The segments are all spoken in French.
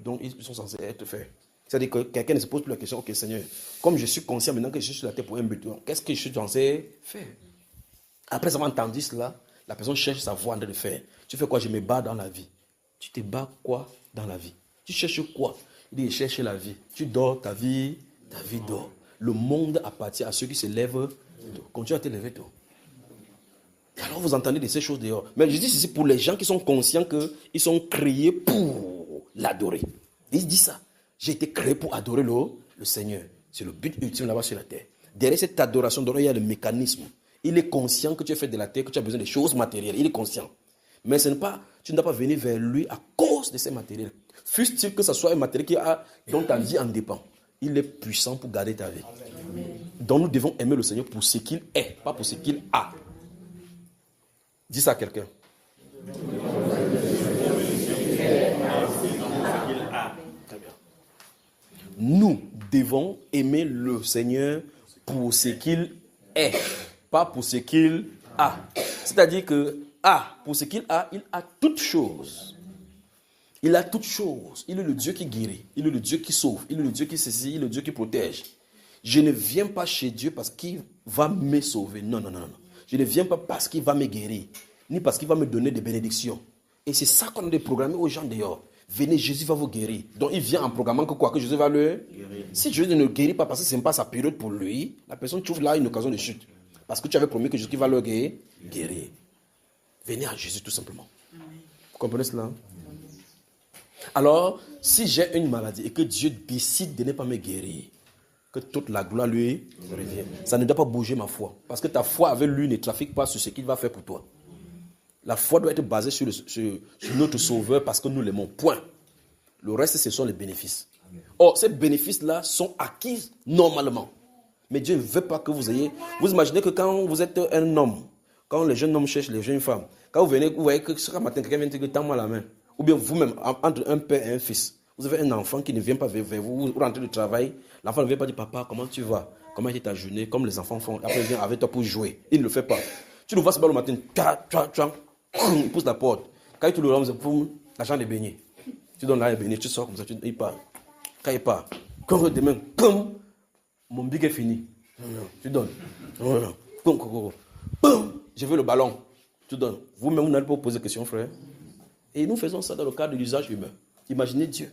dont ils sont censés être faits. C'est-à-dire que quelqu'un ne se pose plus la question, ok Seigneur, comme je suis conscient maintenant que je suis sur la terre pour un but, qu'est-ce que je suis censé faire? Après avoir entendu cela, la personne cherche sa voie en train de faire. Tu fais quoi? Je me bats dans la vie. Tu te bats quoi dans la vie? Tu cherches quoi? Il dit, je cherche la vie. Tu dors, ta vie dort. Le monde appartient à ceux qui se lèvent tôt. Continue à te lever tôt. Alors vous entendez de ces choses dehors. Mais je dis ceci pour les gens qui sont conscients qu'ils sont créés pour l'adorer. Il dit ça. J'ai été créé pour adorer le Seigneur. C'est le but ultime là-bas sur la terre. Derrière cette adoration, il y a le mécanisme. Il est conscient que tu es fait de la terre, que tu as besoin de choses matérielles. Il est conscient. Mais ce n'est pas, tu ne dois pas venir vers lui à cause de ces matériels. Fût-il que ce soit un matériel dont ta vie en dépend. Il est puissant pour garder ta vie. Amen. Donc nous devons aimer le Seigneur pour ce qu'il est, pas pour ce qu'il a. Dis ça à quelqu'un. Très bien. Nous devons aimer le Seigneur pour ce qu'il est, pas pour ce qu'il a. C'est-à-dire que pour ce qu'il a, il a toutes choses. Il a toutes choses. Il est le Dieu qui guérit. Il est le Dieu qui sauve. Il est le Dieu qui saisit. Il est le Dieu qui protège. Je ne viens pas chez Dieu parce qu'il va me sauver. Non. Je ne viens pas parce qu'il va me guérir. Ni parce qu'il va me donner des bénédictions. Et c'est ça qu'on a programmé aux gens dehors. Venez, Jésus va vous guérir. Donc il vient en programmant que quoi? Que Jésus va le guérir. Si Jésus ne le guérit pas parce que ce n'est pas sa période pour lui, la personne trouve là une occasion de chute. Parce que tu avais promis que Jésus va le guérir. Venez à Jésus tout simplement. Vous comprenez cela? Alors, si j'ai une maladie et que Dieu décide de ne pas me guérir, que toute la gloire lui revient, ça ne doit pas bouger ma foi. Parce que ta foi avec lui ne trafique pas sur ce qu'il va faire pour toi. La foi doit être basée sur notre Sauveur parce que nous l'aimons. Point. Le reste, ce sont les bénéfices. Or, ces bénéfices-là sont acquis normalement. Mais Dieu ne veut pas que vous ayez... Vous imaginez que quand vous êtes un homme, quand les jeunes hommes cherchent les jeunes femmes, quand vous venez, vous voyez que chaque matin, quelqu'un vient te dire, tends-moi la main. Ou bien vous-même, entre un père et un fils, vous avez un enfant qui ne vient pas vers vous, vous rentrez du travail, l'enfant ne vient pas dire, papa, comment tu vas? Comment était ta journée? Comme les enfants font. Après, il vient avec toi pour jouer. Il ne le fait pas. Tu le vois se battre le matin, il pousse la porte. Quand tu le rends, la chambre est baignée. Tu donnes la baignée, tu sors comme ça, il part. Quand il part, quand demain, mon big est fini. Tu donnes. Je veux le ballon. Tu donnes. Vous-même, vous n'allez pas vous poser de questions, frère. Et nous faisons ça dans le cadre de l'usage humain. Imaginez Dieu.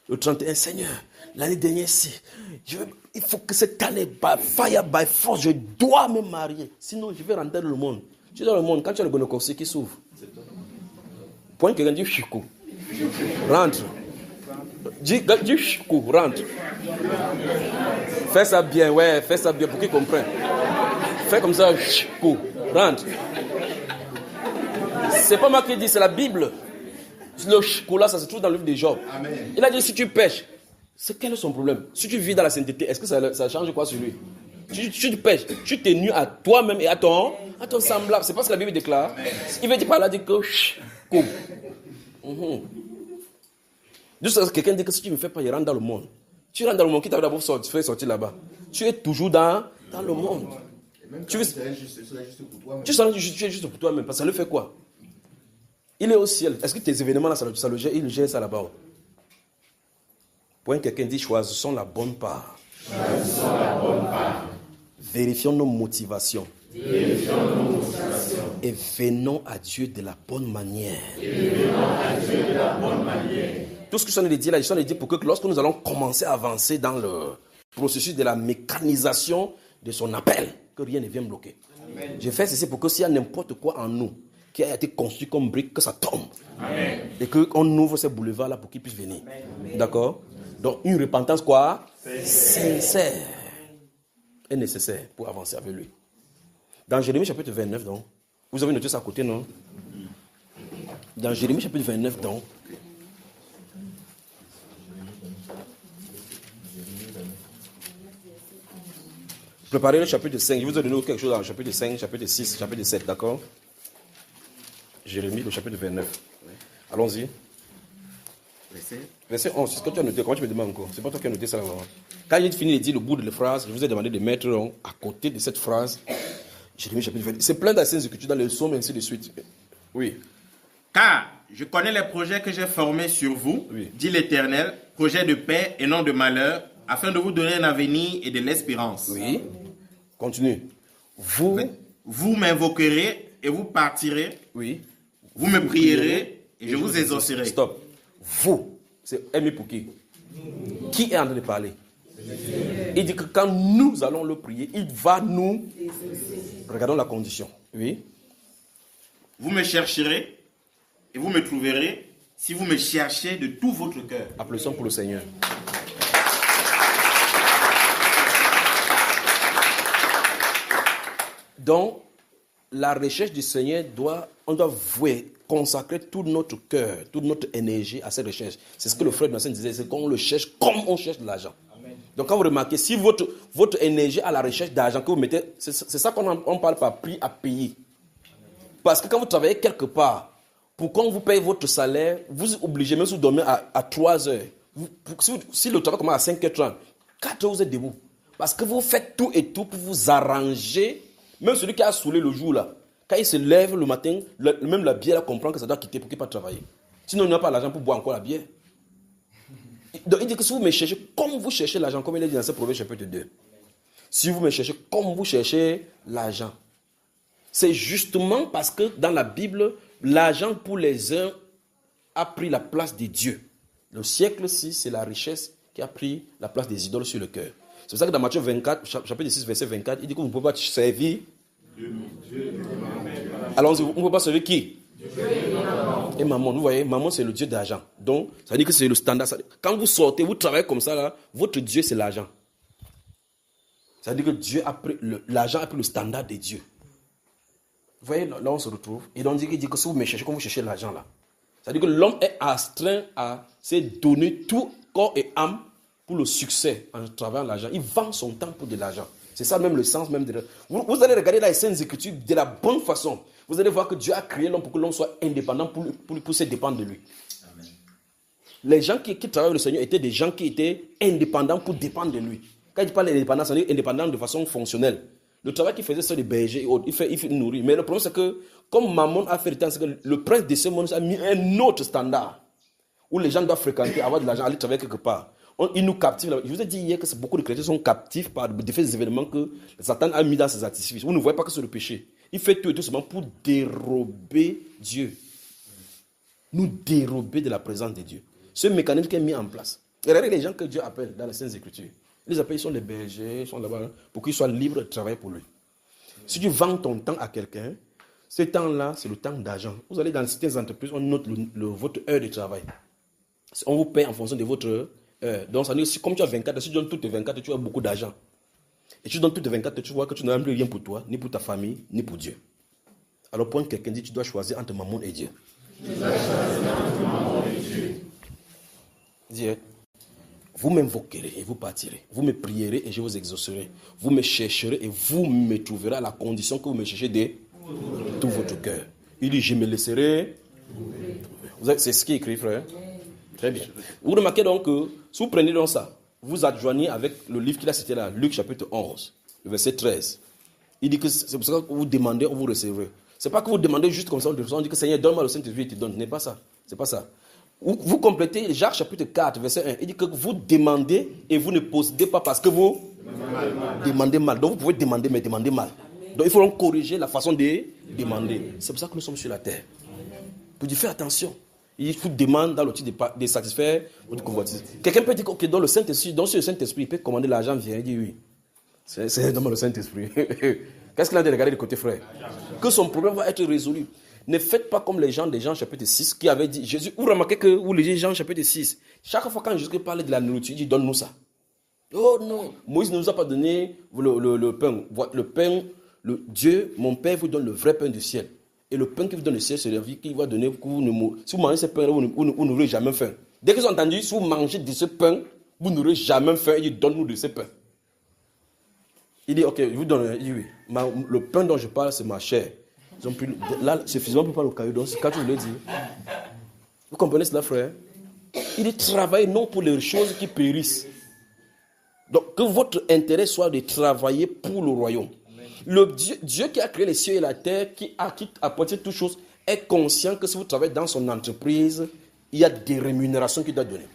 Le 31, Seigneur, l'année dernière, il faut que cette année, by fire, by force, je dois me marier. Sinon, je vais rentrer dans le monde. Tu es dans le monde, quand tu as le gonococcé qui s'ouvre. Point quelqu'un dit chico. Rentre. Dis chico, rentre. Fais ça bien, fais ça bien pour qu'ils comprennent. Fais comme ça, chico, rentre. C'est pas moi qui dis, c'est la Bible. Le chocolat, ça se trouve dans le livre de Job. Amen. Il a dit, si tu pêches, quel est son problème? Si tu vis dans la sainteté, est-ce que ça change quoi sur lui? Tu pêches, tu t'es nu à toi-même et à ton semblable. C'est pas ce que la Bible déclare. Amen. Il veut dire par là, dit que juste quelqu'un dit que si tu ne me fais pas, il rentre dans le monde. Tu rentres dans le monde, qui t'a d'abord fait sortir là-bas? Tu es toujours dans le monde. Tu seras juste pour toi-même, parce que ça le fait quoi? Il est au ciel. Est-ce que tes événements là, ça le gère? Il gère ça là-bas. Point quelqu'un dit, choisissons la bonne part. Vérifions nos motivations. Et venons à Dieu de la bonne manière. Tout ce que je suis en train de dire là, je suis en train de dire pour que lorsque nous allons commencer à avancer dans le processus de la mécanisation de son appel, que rien ne vienne bloquer. Amen. Je fais ceci pour que s'il y a n'importe quoi en nous qui a été construit comme brique, que ça tombe. Amen. Et qu'on ouvre ces boulevards-là pour qu'ils puissent venir. Amen. D'accord? Donc, une repentance quoi? Sincère. Est nécessaire pour avancer avec lui. Dans Jérémie chapitre 29, donc, vous avez noté ça à côté, non? Dans Jérémie chapitre 29, donc, préparez le chapitre 5. Je vous ai donné quelque chose dans le chapitre 5, chapitre 6, chapitre 7, d'accord? Jérémie, le chapitre 29. Allons-y. Verset 11, c'est ce que tu as noté. Comment tu me demandes encore? C'est pas toi qui as noté ça là. Quand j'ai fini de dire le bout de la phrase, je vous ai demandé de mettre à côté de cette phrase Jérémie chapitre 29. C'est plein d'anciennes écritures dans les psaumes et ainsi de suite. Oui. Car je connais les projets que j'ai formés sur vous, Oui. dit l'Éternel, projets de paix et non de malheur, afin de vous donner un avenir et de l'espérance. Oui. Continue. Vous m'invoquerez et vous partirez. Oui. Vous me prierez et je vous exaucerai. Stop. Vous, c'est aimé pour qui? Qui est en train de parler? Il dit que quand nous allons le prier, il va nous... Regardons la condition. Oui. Vous me chercherez et vous me trouverez si vous me cherchez de tout votre cœur. Applaudissons pour le Seigneur. Donc, la recherche du Seigneur on doit vouer, consacrer tout notre cœur, toute notre énergie à cette recherche. C'est ce que le frère Vincent disait, c'est qu'on le cherche comme on cherche de l'argent. Donc quand vous remarquez, si votre énergie à la recherche d'argent que vous mettez, c'est ça qu'on parle par prix à payer. Parce que quand vous travaillez quelque part, pour qu'on vous paye votre salaire, vous êtes obligé, même si vous dormez à 3 heures, si le travail commence à 5h30, 4 heures vous êtes debout. Parce que vous faites tout et tout pour vous arranger. Même celui qui a saoulé le jour là, quand il se lève le matin, même la bière, il comprend que ça doit quitter pour qu'il ne puisse pas travailler. Sinon, il n'a pas l'argent pour boire encore la bière. Donc, il dit que si vous me cherchez comme vous cherchez l'argent, comme il est dit dans ce Proverbe chapitre 2, si vous me cherchez comme vous cherchez l'argent, c'est justement parce que dans la Bible, l'argent pour les uns a pris la place de Dieu. Le siècle-ci, c'est la richesse qui a pris la place des idoles sur le cœur. C'est pour ça que dans Matthieu 24, chapitre 6, verset 24, il dit que vous ne pouvez pas servir. Alors, vous ne pouvez pas servir qui? Et maman, vous voyez, maman c'est le Dieu d'argent. Donc, ça veut dire que c'est le standard. Quand vous sortez, vous travaillez comme ça, là, votre Dieu c'est l'argent. Ça veut dire que l'argent a pris le standard de Dieu. Vous voyez, là on se retrouve. Et donc, il dit que si vous me cherchez, comme vous cherchez l'argent là. Ça veut dire que l'homme est astreint à se donner tout corps et âme pour le succès en travaillant l'argent. Il vend son temps pour de l'argent. C'est ça même le sens même de... Vous allez regarder la Sainte Écriture de la bonne façon. Vous allez voir que Dieu a créé l'homme pour que l'homme soit indépendant pour se dépendre de lui. Amen. Les gens qui travaillent le Seigneur étaient des gens qui étaient indépendants pour dépendre de lui. Quand il parle d'indépendance, c'est indépendant de façon fonctionnelle. Le travail qu'il faisait sur les bergers et autres, il nourrit. Mais le problème c'est que, comme Mammon a fait le temps, c'est que le prince de ce monde a mis un autre standard où les gens doivent fréquenter, avoir de l'argent, aller travailler quelque part. Il nous captive. Je vous ai dit hier que beaucoup de chrétiens sont captifs par des événements que Satan a mis dans ses artifices. Vous ne voyez pas que c'est le péché. Il fait tout et tout seulement pour dérober Dieu. Nous dérober de la présence de Dieu. Ce mécanisme qui est mis en place. Et regardez les gens que Dieu appelle dans les Saintes Écritures. Il les appelle, ils sont les bergers, ils sont là-bas, pour qu'ils soient libres de travailler pour lui. Si tu vends ton temps à quelqu'un, ce temps-là, c'est le temps d'argent. Vous allez dans certaines entreprises, on note votre heure de travail. On vous paye en fonction de votre heure. Donc, ça veut dire, comme tu as 24 heures, si tu donnes toutes tes 24 heures, tu as beaucoup d'argent. Et tu donnes toutes tes 24 heures, tu vois que tu n'as plus rien pour toi, ni pour ta famille, ni pour Dieu. Alors, point quelqu'un dit, tu dois choisir entre Mammon et Dieu. Dis, vous m'invoquerez et vous partirez. Vous me prierez et je vous exaucerai. Vous me chercherez et vous me trouverez à la condition que vous me cherchez de tout votre cœur. Il dit, je me laisserai. C'est ce qui est écrit, frère. Très bien. Vous remarquez donc que, si vous prenez donc ça, vous adjoignez avec le livre qu'il a cité là, Luc chapitre 11, le verset 13. Il dit que c'est pour ça que vous demandez, on vous recevrez. Ce n'est pas que vous demandez juste comme ça, on dit que Seigneur, donne-moi le Saint-Esprit, il te donne. Ce n'est pas ça. C'est pas ça. Vous complétez Jacques chapitre 4, verset 1. Il dit que vous demandez et vous ne possédez pas parce que vous demandez mal. Donc vous pouvez demander, mais demandez mal. Donc il faut donc corriger la façon de demander. C'est pour ça que nous sommes sur la terre. Pour dire, fais attention. Il vous demande dans l'outil de satisfaire votre convoitise. Quelqu'un peut dire que dans le Saint-Esprit, dans le Saint-Esprit, il peut commander l'argent, vient, il dit oui. C'est dans le Saint-Esprit. Qu'est-ce qu'il a de regarder de côté, frère? Que son problème va être résolu. Ne faites pas comme les gens de Jean chapitre 6 qui avaient dit, Jésus, vous remarquez que vous lisez Jean chapitre 6, chaque fois quand Jésus parlait de la nourriture, il dit, donne-nous ça. Oh non, Moïse ne nous a pas donné le pain. Le pain, Dieu, mon Père vous donne le vrai pain du ciel. Et le pain qui vous donne le ciel, c'est la vie qu'il va donner. Si vous mangez ce pain-là, vous n'aurez jamais faim. Dès qu'ils ont entendu, si vous mangez de ce pain, vous n'aurez jamais faim. Il dit, donne-nous de ce pain. Il dit, ok, je vous donne. Il dit, oui. Le pain dont je parle, c'est ma chair. Ils ont pris, là, suffisamment pour parler au caillou. Donc, quand tu le dis, vous comprenez cela, frère? Il dit, travaillez non pour les choses qui périssent. Donc, que votre intérêt soit de travailler pour le royaume. Le Dieu qui a créé les cieux et la terre, qui apporte toutes choses, est conscient que si vous travaillez dans son entreprise, il y a des rémunérations qu'il doit donner.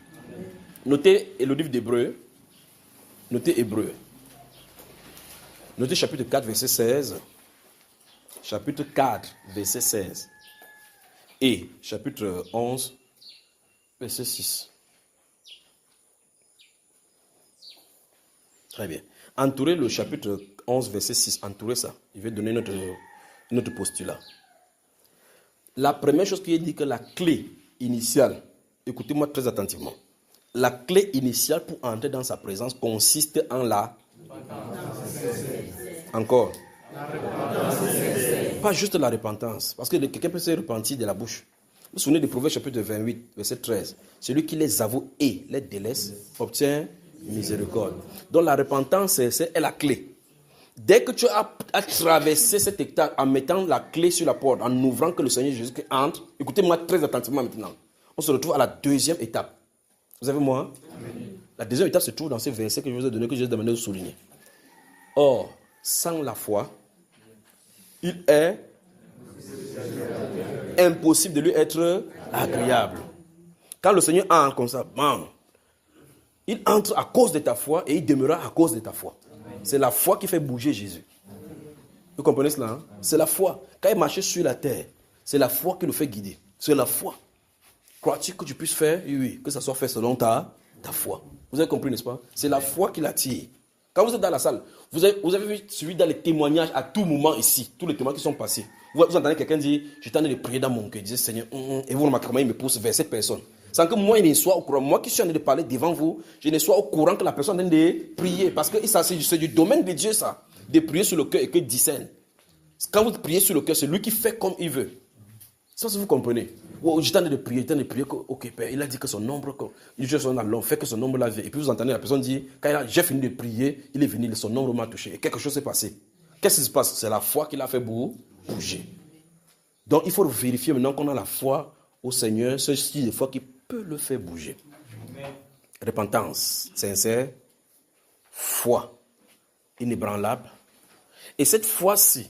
Notez le livre d'Hébreux. Notez Hébreux. Notez chapitre 4, verset 16. Chapitre 4, verset 16. Et chapitre 11, verset 6. Très bien. Entourez le chapitre 11, verset 6. Entourez ça. Je vais donner notre postulat. La première chose qui est dit que la clé initiale, écoutez-moi très attentivement. La clé initiale pour entrer dans sa présence consiste en la... Encore. Pas juste la repentance. Parce que quelqu'un peut se repentir de la bouche. Vous vous souvenez du Proverbe chapitre 28, verset 13. Celui qui les avoue et les délaisse obtient miséricorde. Donc la repentance, c'est la clé. Dès que tu as traversé cet hectare en mettant la clé sur la porte, en ouvrant que le Seigneur Jésus entre, écoutez-moi très attentivement maintenant. On se retrouve à la deuxième étape. Vous avez moi? La deuxième étape se trouve dans ces versets que je vous ai donné, que je vous ai demandé de souligner. Or, sans la foi, il est impossible de lui être agréable. Quand le Seigneur entre comme ça, bam, il entre à cause de ta foi et il demeurera à cause de ta foi. C'est la foi qui fait bouger Jésus. Vous comprenez cela? Hein? C'est la foi. Quand il marchait sur la terre, c'est la foi qui le fait guider. C'est la foi. Crois-tu que tu puisses faire? Oui, que ça soit fait selon ta foi. Vous avez compris, n'est-ce pas? C'est la foi qui l'attire. Quand vous êtes dans la salle, vous avez suivi dans les témoignages à tout moment ici, tous les témoignages qui sont passés. Vous entendez quelqu'un dire, j'étais en train de prier dans mon cœur, il disait, Seigneur, et vous remarquez comment il me pousse vers cette personne. Sans que moi, il ne soit au courant. Moi qui suis en train de parler devant vous, je ne sois au courant que la personne est en train de prier. Parce que ça, c'est du domaine de Dieu, ça. De prier sur le cœur et que discerne. Quand vous priez sur le cœur, c'est lui qui fait comme il veut. Ça, si vous comprenez. Oh, j'étais en train de prier, ok, Père, il a dit que son nombre, fait que son nombre l'a vu. Et puis vous entendez la personne dire, quand j'ai fini de prier, il est venu, son nombre m'a touché. Et quelque chose s'est passé. Qu'est-ce qui se passe? C'est la foi qui l'a fait bouger. Donc il faut vérifier maintenant qu'on a la foi au Seigneur, ce style de foi qui peut le faire bouger. Amen. Repentance sincère, foi inébranlable. Et cette foi-ci,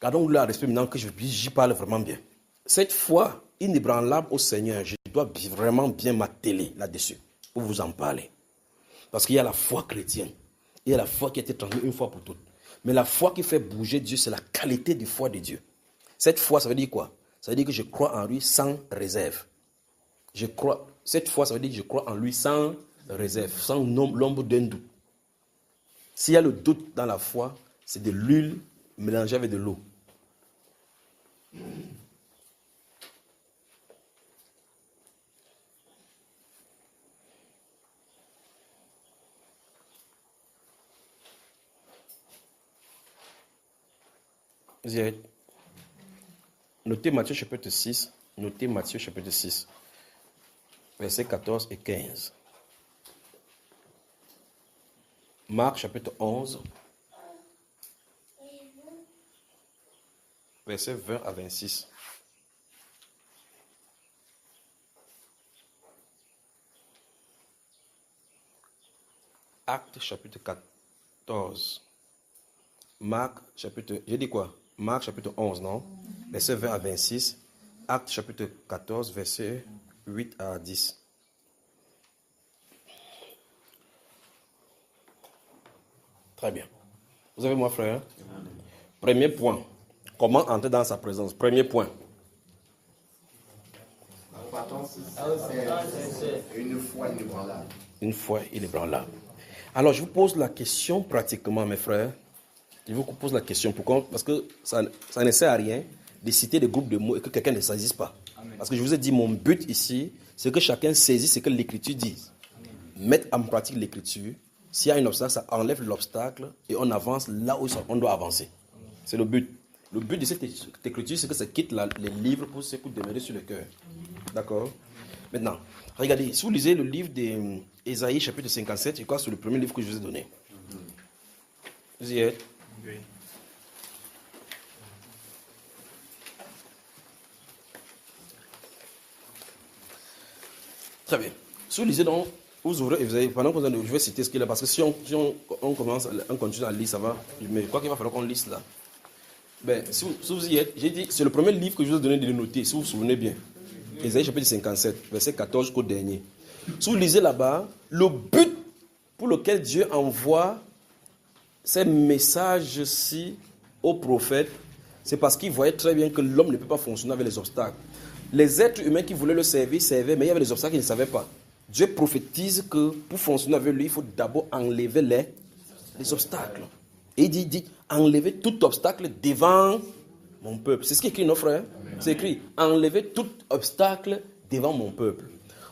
gardons le respect maintenant que j'y parle vraiment bien. Cette foi inébranlable au Seigneur, je dois vraiment bien m'atteler là-dessus pour vous en parler. Parce qu'il y a la foi chrétienne. Il y a la foi qui a été transmise une fois pour toutes. Mais la foi qui fait bouger Dieu, c'est la qualité de foi de Dieu. Cette foi, ça veut dire quoi? Ça veut dire que je crois en lui sans réserve. Cette foi, ça veut dire que je crois en lui sans réserve, sans l'ombre d'un doute. S'il y a le doute dans la foi, c'est de l'huile mélangée avec de l'eau. Notez Matthieu chapitre 6. Notez Matthieu chapitre 6. Versets 14 et 15. Marc chapitre 11. Versets 20 à 26. Actes chapitre 14. Marc chapitre... J'ai dit quoi? Marc chapitre 11, non? Versets 20 à 26. Actes chapitre 14, versets 8 à 10. Très bien. Vous avez moi, frère? Premier point. Comment entrer dans sa présence? Premier point. Une foi inébranlable. Une foi inébranlable. Alors, je vous pose la question pratiquement, mes frères. Je vous pose la question. Pourquoi? Parce que ça ne sert à rien de citer des groupes de mots et que quelqu'un ne saisisse pas. Amen. Parce que je vous ai dit, mon but ici, c'est que chacun saisisse ce que l'Écriture dit. Amen. Mettre en pratique l'Écriture. S'il y a un obstacle, ça enlève l'obstacle et on avance là où on doit avancer. Amen. C'est le but. Le but de cette Écriture, c'est que ça quitte les livres pour demeurer sur le cœur. D'accord? Maintenant, regardez, si vous lisez le livre d'Ésaïe, chapitre 57, je crois que c'est le premier livre que je vous ai donné. Vous y êtes? Oui. Très bien. Si vous lisez donc, vous ouvrez et vous avez, pendant que je vais citer ce qu'il y a, parce que si on continue à lire, ça va. Mais je crois qu'il va falloir qu'on lise là. Ben, si vous y êtes, j'ai dit, c'est le premier livre que je vous ai donné de le noter, si vous vous souvenez bien. Ésaïe chapitre 57, verset 14 jusqu'au dernier. Si vous lisez là-bas, le but pour lequel Dieu envoie ces messages-ci aux prophètes, c'est parce qu'il voyait très bien que l'homme ne peut pas fonctionner avec les obstacles. Les êtres humains qui voulaient le servir, servaient, mais il y avait des obstacles qu'ils ne savaient pas. Dieu prophétise que pour fonctionner avec lui, il faut d'abord enlever les obstacles. Et il dit, enlever tout obstacle devant mon peuple. C'est ce qui est écrit, non, frère? C'est écrit, enlever tout obstacle devant mon peuple.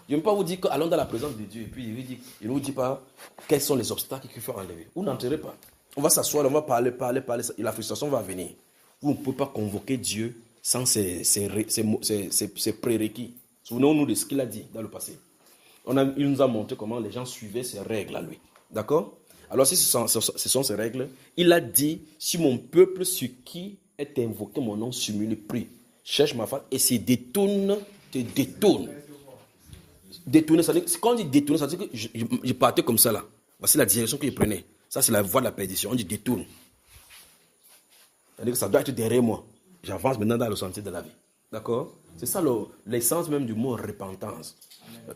Je ne vais pas vous dire qu'allons dans la présence de Dieu et puis il ne vous dit pas quels sont les obstacles qu'il faut enlever. Vous n'entrez pas. On va s'asseoir, on va parler, et la frustration va venir. Vous ne pouvez pas convoquer Dieu sans ses prérequis. Souvenons-nous de ce qu'il a dit dans le passé. Il nous a montré comment les gens suivaient ses règles à lui. D'accord? Alors si ce sont ces règles, il a dit, si mon peuple sur qui est invoqué mon nom s'humilie, prie, cherche ma face et se détourne, te détourne. Détourner, ça veut dire, quand on dit détourner, ça veut dire que je partais comme ça là. Voici la direction que je prenais. Ça, c'est la voie de la perdition. On dit détourne. C'est-à-dire que ça doit être derrière moi. J'avance maintenant dans le sentier de la vie. D'accord? C'est ça l'essence même du mot repentance.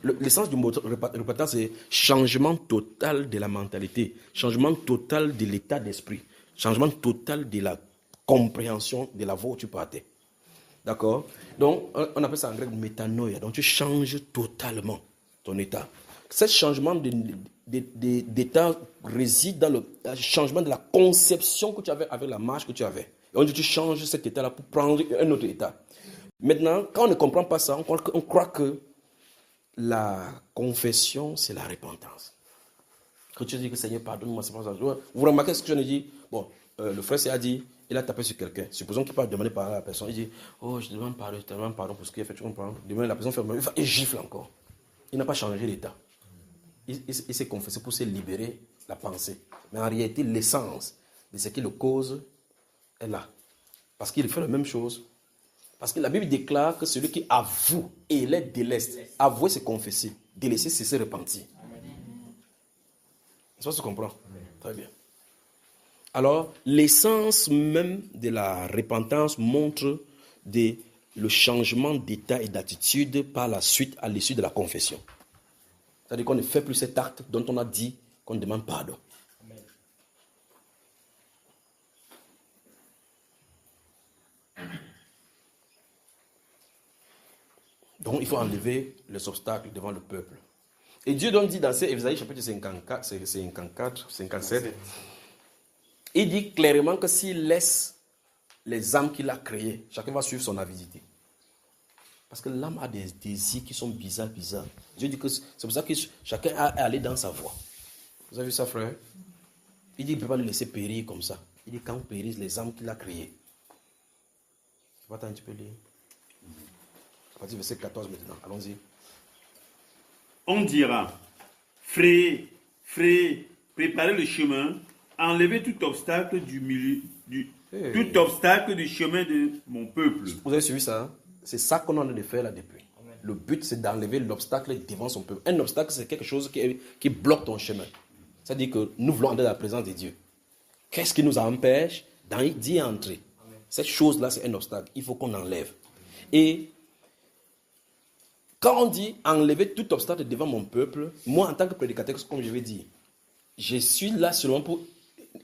L'essence du mot repentance, c'est changement total de la mentalité, changement total de l'état d'esprit, changement total de la compréhension de la voie où tu partais. D'accord? Donc, on appelle ça en grec métanoïa. Donc, tu changes totalement ton état. Ce changement d'état réside dans le changement de la conception que tu avais avec la marche que tu avais. Et on dit tu changes cet état-là pour prendre un autre état. Maintenant, quand on ne comprend pas ça, on croit que la confession, c'est la repentance. Quand tu dis que Seigneur, pardonne-moi, c'est pas ça. Vous remarquez ce que je ne dis? Bon, le frère a dit, il a tapé sur quelqu'un. Supposons qu'il parle demander pardon à la personne. Il dit, oh, je demande pardon pour ce qu'il a fait. Tu comprends? Demain, la personne fait, il gifle encore. Il n'a pas changé d'état. Il s'est confessé pour se libérer la pensée. Mais en réalité, l'essence de ce qui le cause est là. Parce qu'il fait la même chose. Parce que la Bible déclare que celui qui avoue et les déleste, avouer c'est confesser, délaisser c'est se repentir. Ça se comprend? Très bien. Alors, l'essence même de la repentance montre le changement d'état et d'attitude par la suite à l'issue de la confession. C'est-à-dire qu'on ne fait plus cet acte dont on a dit qu'on demande pardon. Amen. Donc, il faut enlever les obstacles devant le peuple. Et Dieu donc dit dans Ésaïe chapitre 54, 57, il dit clairement que s'il laisse les âmes qu'il a créées, chacun va suivre son avidité. Parce que l'âme a des désirs qui sont bizarres. Dieu dit que c'est pour ça que chacun a allé dans sa voie. Vous avez vu ça, frère? Il dit qu'il ne peut pas le laisser périr comme ça. Il dit quand périssent les âmes qu'il a créées. Tu vas t'en un petit peu lire. À partir du verset 14 maintenant. Allons-y. On dira, frère, préparez le chemin, enlevez tout obstacle tout obstacle du chemin de mon peuple. Vous avez suivi ça? Hein? C'est ça qu'on a de faire là depuis. Amen. Le but, c'est d'enlever l'obstacle devant son peuple. Un obstacle, c'est quelque chose qui bloque ton chemin. C'est-à-dire que nous voulons entrer dans la présence de Dieu. Qu'est-ce qui nous empêche d'y entrer? Amen. Cette chose-là, c'est un obstacle. Il faut qu'on enlève. Et quand on dit enlever tout obstacle devant mon peuple, moi, en tant que prédicateur, comme je vais dire, je suis là seulement pour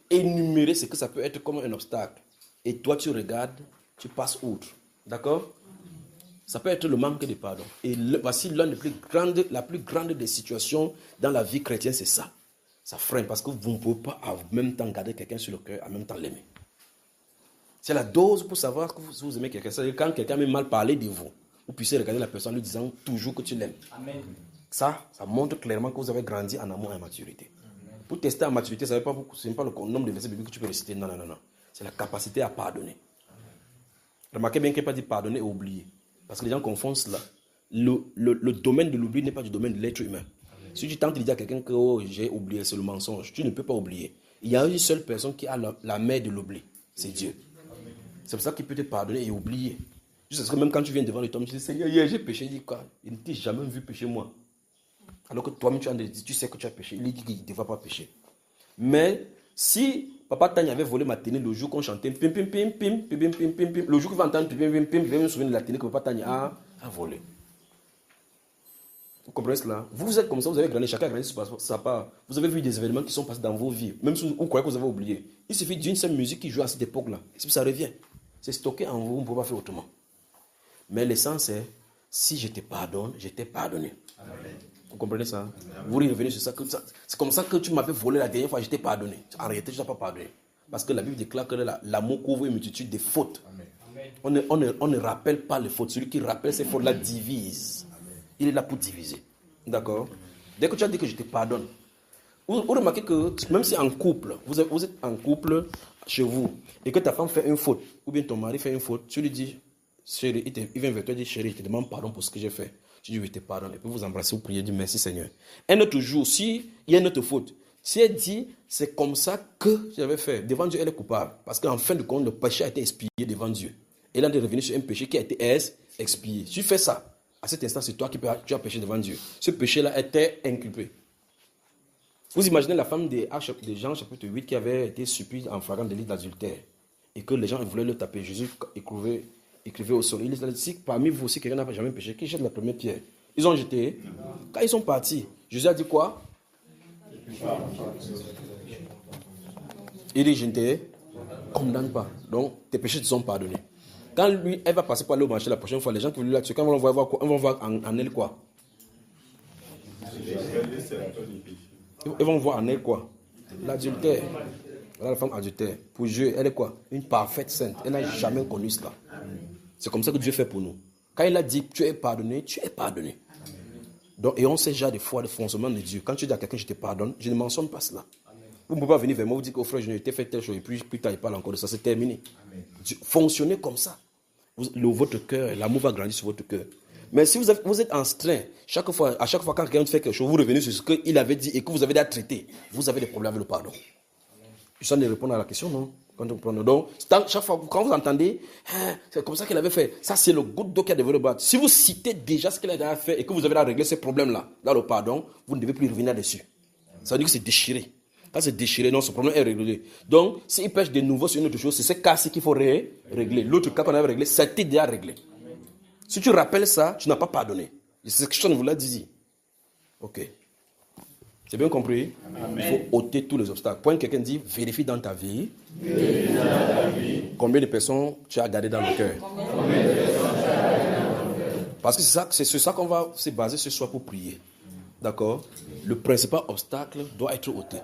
énumérer ce que ça peut être comme un obstacle. Et toi, tu regardes, tu passes outre. D'accord? Ça peut être le manque de pardon. Et voici la plus grande des situations dans la vie chrétienne, c'est ça. Ça freine parce que vous ne pouvez pas en même temps garder quelqu'un sur le cœur, en même temps l'aimer. C'est la dose pour savoir que vous aimez quelqu'un. C'est-à-dire quand quelqu'un m'a mal parlé de vous, vous puissiez regarder la personne en lui disant toujours que tu l'aimes. Amen. Ça montre clairement que vous avez grandi en amour et en maturité. Amen. Pour tester en maturité, ce n'est pas le nombre de versets bibliques que tu peux réciter. Non. C'est la capacité à pardonner. Amen. Remarquez bien qu'il n'y a pas dit pardonner et oublier. Parce que les gens confondent cela. Le domaine de l'oubli n'est pas du domaine de l'être humain. Amen. Si tu tentes de dire à quelqu'un que j'ai oublié, c'est le mensonge, tu ne peux pas oublier. Il y a une seule personne qui a la main de l'oubli, c'est Dieu. Amen. C'est pour ça qu'il peut te pardonner et oublier. Juste que même quand tu viens devant le tombe, tu dis Seigneur, hier j'ai péché. Il dit quoi? Il ne t'a jamais vu pécher moi. Alors que toi-même tu sais que tu as péché. Il dit qu'il ne devra pas pécher. Mais si Papa Tanya avait volé ma tenue le jour qu'on chantait pim pim pim pim pim pim pim pim pim. Le jour qu'il va entendre pim pim pim pim, il va me souvenir de la tenue que Papa Tanya a volé. Vous comprenez cela? Vous êtes comme ça, vous avez grandi, chacun a grandi sur sa part. Vous avez vu des événements qui sont passés dans vos vies, même si vous croyez que vous avez oublié. Il suffit d'une seule musique qui joue à cette époque-là. Et puis ça revient. C'est stocké en vous, on ne peut pas faire autrement. Mais l'essence est, si je te pardonne, je t'ai pardonné. Amen. Vous comprenez ça? Amen. Vous revenez sur ça. C'est comme ça que tu m'avais volé la dernière fois, je t'ai pardonné. En réalité, je ne t'ai pas pardonné. Parce que la Bible déclare que l'amour couvre une multitude de fautes. Amen. On ne rappelle pas les fautes. Celui qui rappelle ces fautes-là divise. Amen. Il est là pour diviser. D'accord? Dès que tu as dit que je te pardonne, vous remarquez que même si en couple, vous êtes en couple chez vous, et que ta femme fait une faute, ou bien ton mari fait une faute, tu lui dis, chérie, il vient vers toi et dit, chérie, je te demande pardon pour ce que j'ai fait. Tu dis, je te pardonne. Et puis vous embrassez, vous priez, du merci Seigneur. Un autre jour, s'il y a une autre faute, si elle dit, c'est comme ça que j'avais fait, devant Dieu, elle est coupable. Parce qu'en fin de compte, le péché a été expié devant Dieu. Et là, elle est revenue sur un péché qui a été expié. Si tu fais ça, à cet instant, c'est toi qui as péché devant Dieu. Ce péché-là était inculpé. Vous imaginez la femme de Jean chapitre 8 qui avait été supplie en flagrant délit d'adultère et que les gens voulaient le taper. Jésus écrivait au sol. Il a dit, si parmi vous aussi quelqu'un n'a jamais péché, qui jette la première pierre. Ils ont jeté. Quand ils sont partis, Jésus a dit quoi? Il dit, je ne te condamne pas. Donc, tes péchés te sont pardonnés. Quand lui, elle va passer par aller au marché la prochaine fois, les gens qui veulent là-dessus, quand ils vont voir en elle quoi? Ils vont voir en elle quoi? L'adultère. Voilà la femme adultère. Pour Dieu, elle est quoi? Une parfaite sainte. Elle n'a jamais connu cela. C'est comme ça que Dieu fait pour nous. Quand il a dit tu es pardonné, tu es pardonné. Donc, et on sait déjà des fois le fonctionnement de Dieu. Quand tu dis à quelqu'un je te pardonne, je ne mentionne pas cela. Vous ne pouvez pas venir vers moi, vous dire, oh frère, je t'ai fait telle chose, et puis tard, il parle encore de ça, c'est terminé. Fonctionnez comme ça. Votre cœur, l'amour va grandir sur votre cœur. Mais si vous êtes en strain, à chaque fois quand quelqu'un fait quelque chose, vous revenez sur ce qu'il avait dit et que vous avez déjà traité, vous avez des problèmes avec le pardon. Je sens de répondre à la question, non? Donc, chaque fois, quand vous entendez, c'est comme ça qu'il avait fait, ça c'est le goutte d'eau qui a développé le bas. Si vous citez déjà ce qu'il a déjà fait et que vous avez déjà réglé ces problèmes-là, dans le pardon, vous ne devez plus revenir dessus. Ça veut dire que c'est déchiré. Quand c'est déchiré, non, ce problème est réglé. Donc, s'il pêche de nouveau sur une autre chose, c'est ce cas-ci qu'il faut régler. L'autre cas qu'on avait réglé, ça a été déjà réglé. Si tu rappelles ça, tu n'as pas pardonné. C'est ce que je vous l'ai dit. Ok. C'est bien compris? Amen. Il faut ôter tous les obstacles. Point quelqu'un dit, vérifie dans ta vie. Combien de personnes tu as gardé dans le cœur. Parce que c'est sur ça qu'on va se baser ce soir pour prier. D'accord? Le principal obstacle doit être ôté.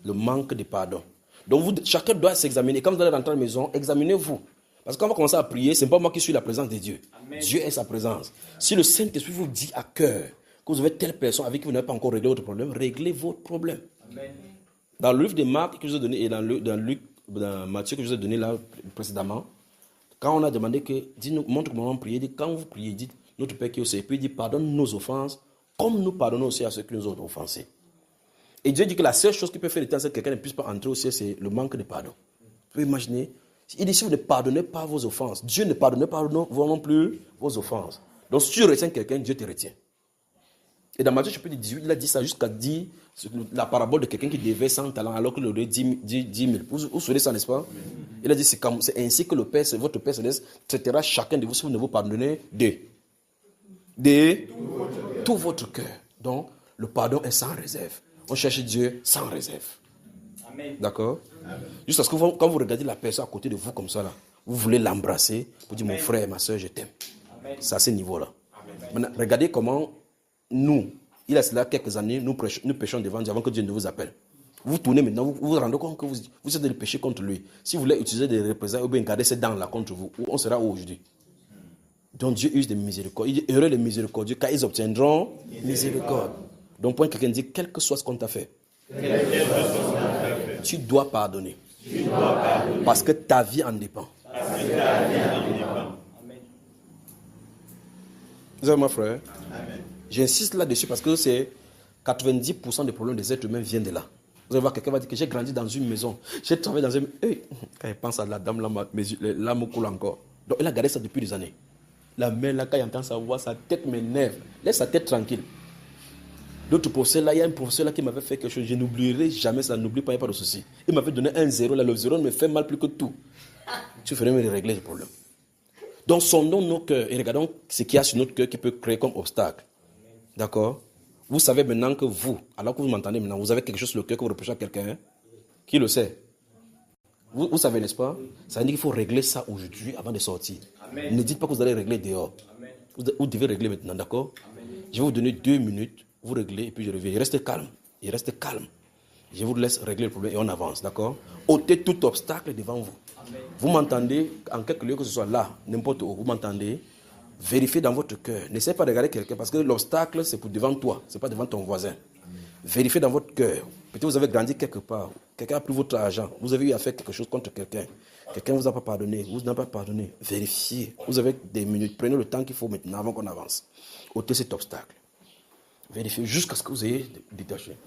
Le manque de pardon. Donc chacun doit s'examiner. Quand vous allez rentrer à la maison, examinez-vous. Parce que quand on va commencer à prier, ce n'est pas moi qui suis la présence de Dieu. Amen. Dieu est sa présence. Si le Saint-Esprit vous dit à cœur que vous avez telle personne avec qui vous n'avez pas encore réglé votre problème, réglez votre problème. Amen. Dans le livre de Marc que je vous ai donné et dans Matthieu que je vous ai donné là précédemment, quand on a demandé que, dis-nous, montre comment on prie, dit, quand vous priez, dites notre Père qui est au ciel, puis il dit pardonne nos offenses, comme nous pardonnons aussi à ceux qui nous ont offensés. Et Dieu dit que la seule chose qui peut faire le temps, c'est que quelqu'un ne puisse pas entrer au ciel, c'est le manque de pardon. Vous pouvez imaginer? Il dit si vous ne pardonnez pas vos offenses, Dieu ne pardonne pas non plus vos offenses. Donc si tu retiens quelqu'un, Dieu te retient. Et dans Matthieu chapitre 18, il a dit ça jusqu'à dire la parabole de quelqu'un qui devait 100 talents alors qu'il aurait 10 000. Vous savez ça, n'est-ce pas? Il a dit c'est ainsi que le Père, votre Père Céleste traitera chacun de vous si vous ne vous pardonnez de tout votre cœur. Donc le pardon est sans réserve. On cherche Dieu sans réserve. Amen. D'accord? Juste parce que quand vous regardez la personne à côté de vous comme ça, là, vous voulez l'embrasser, vous dites mon frère, ma soeur, je t'aime. C'est à ce niveau-là. Maintenant, regardez comment nous, il y a cela quelques années, nous péchons devant Dieu avant que Dieu ne vous appelle. Vous tournez maintenant, vous vous rendez compte que vous êtes dans le péché contre lui. Si vous voulez utiliser des représailles ou bien garder ces dents-là contre vous, on sera où aujourd'hui? Donc Dieu use des miséricordes. Il dit heureux les miséricordieux car ils obtiendront miséricorde. Donc pour quelqu'un dit, quel que soit ce qu'on t'a fait, tu dois pardonner. Parce que ta vie en dépend. Vous avez mon frère? Amen. J'insiste là-dessus parce que c'est 90% des problèmes des êtres humains viennent de là. Vous allez voir, quelqu'un va dire que j'ai grandi dans une maison. J'ai travaillé dans une... Quand il pense à la dame, là, les larmes coulent encore. Donc il a gardé ça depuis des années. La mère, là, quand il entend sa voix, sa tête m'énerve. Laisse sa tête tranquille. D'autres professeurs là, il y a un professeur là qui m'avait fait quelque chose, je n'oublierai jamais ça, n'oublie pas, il n'y a pas de souci. Il m'avait donné un 0 là, le 0 me fait mal plus que tout. Tu ferais me régler le problème. Donc sondons nos cœurs et regardons ce qu'il y a sur notre cœur qui peut créer comme obstacle. D'accord? Vous savez maintenant que vous, alors que vous m'entendez maintenant, vous avez quelque chose sur le cœur que vous reprochez à quelqu'un. Hein? Qui le sait? Vous savez, n'est-ce pas? Ça veut dire qu'il faut régler ça aujourd'hui avant de sortir. Amen. Ne dites pas que vous allez régler dehors. Vous devez régler maintenant, d'accord? Je vais vous donner 2 minutes, vous réglez et puis je reviens. Restez calme. Je vous laisse régler le problème et on avance, d'accord? Ôtez tout obstacle devant vous. Amen. Vous m'entendez, en quelque lieu que ce soit là, n'importe où, vous m'entendez? Vérifiez dans votre cœur. N'essayez pas de regarder quelqu'un parce que l'obstacle, c'est pour devant toi, ce n'est pas devant ton voisin. Vérifiez dans votre cœur. Peut-être vous avez grandi quelque part. Quelqu'un a pris votre argent. Vous avez eu à faire quelque chose contre quelqu'un. Quelqu'un ne vous a pas pardonné. Vous n'avez pas pardonné. Vérifiez. Vous avez des minutes. Prenez le temps qu'il faut maintenant avant qu'on avance. Ôtez cet obstacle. Vérifiez jusqu'à ce que vous ayez détaché.